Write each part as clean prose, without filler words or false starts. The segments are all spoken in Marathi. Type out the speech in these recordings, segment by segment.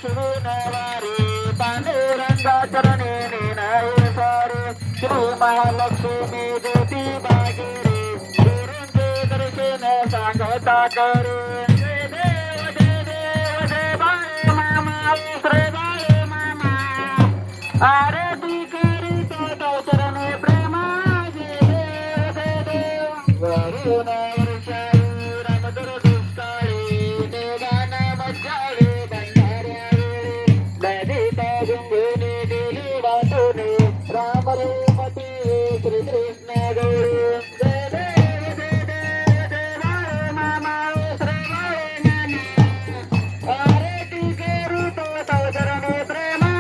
शिवनवारी पांडुरंगा चरणी नेनाय सारे श्री महालक्ष्मी ज्योती बागिरे गुरुंचे दर्शन सांगता करे जय देव जय बाळे मामा श्री बाळे मामा आरती करीतो तो चरणी प्रेमा जय देव वरुण वर्षाई रामदर दुष्काळी देवाना मज्जाळी बंधाऱ्यावेळी ललिता गुंगुनी दिली वाटुनी राम रेवती श्री कृष्ण गौरी जय देव जय बाळे मामा श्री बाळे मामा आरती करीतो तो चरणी प्रेमा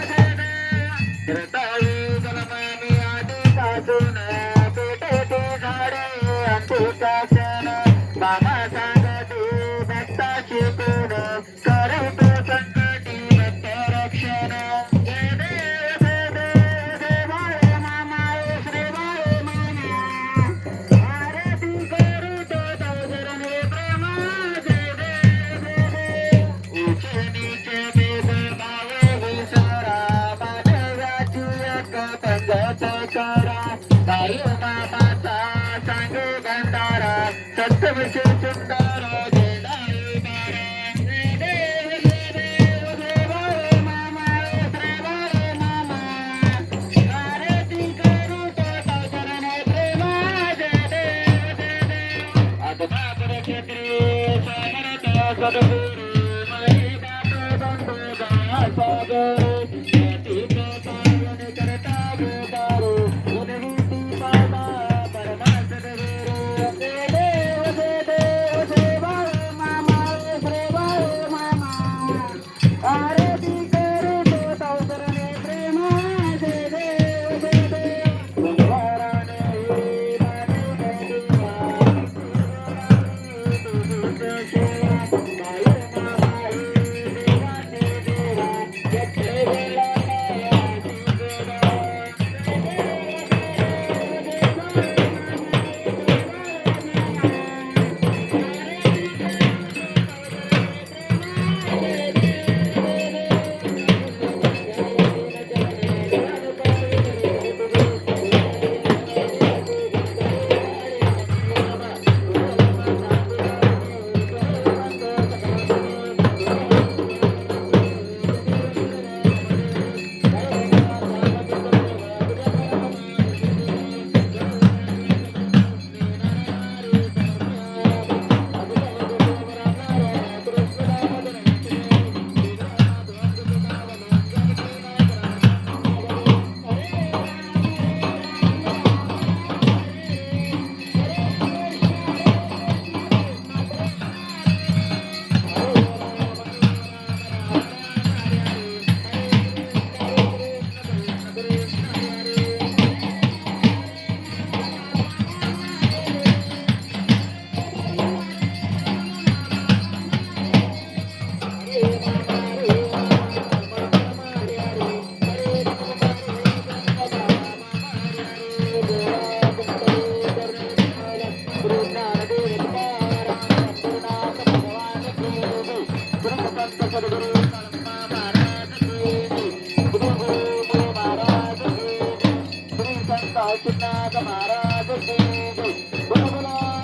जय देव रताळी जलमानी आधी सासून पेटेटी झाडे अंतुकासन बाबा सांगते भक्ता शिकून करीतो संकटी भक्त रक्षण जय देव जय बाळे मामा श्री बाळे मामा आरती करीतो तो चरणी प्रेमा जय देव उचे नीचे भेदभाव विसरा मानवाची एक पंगत करा बाई बाबाचा सांग गंधारा सत्तविषय सुंदर देणारी बारा जय देव जय बाळे मामा श्री बाळे मामा आरती करीतो तो चरणी प्रेमा जय देव आत्मा क्षेत्री समर्थ सद्गुरु मही बाप बंधुगा सागर यतीत पावन करता गोदारो गुणवंती बाबा परमार्थ गुरु जय देव जय बाळे मामा श्री बाळे मामा आरती करीतो तो चरणी प्रेमा जय देव गुणवाराने महाराज परमात्मा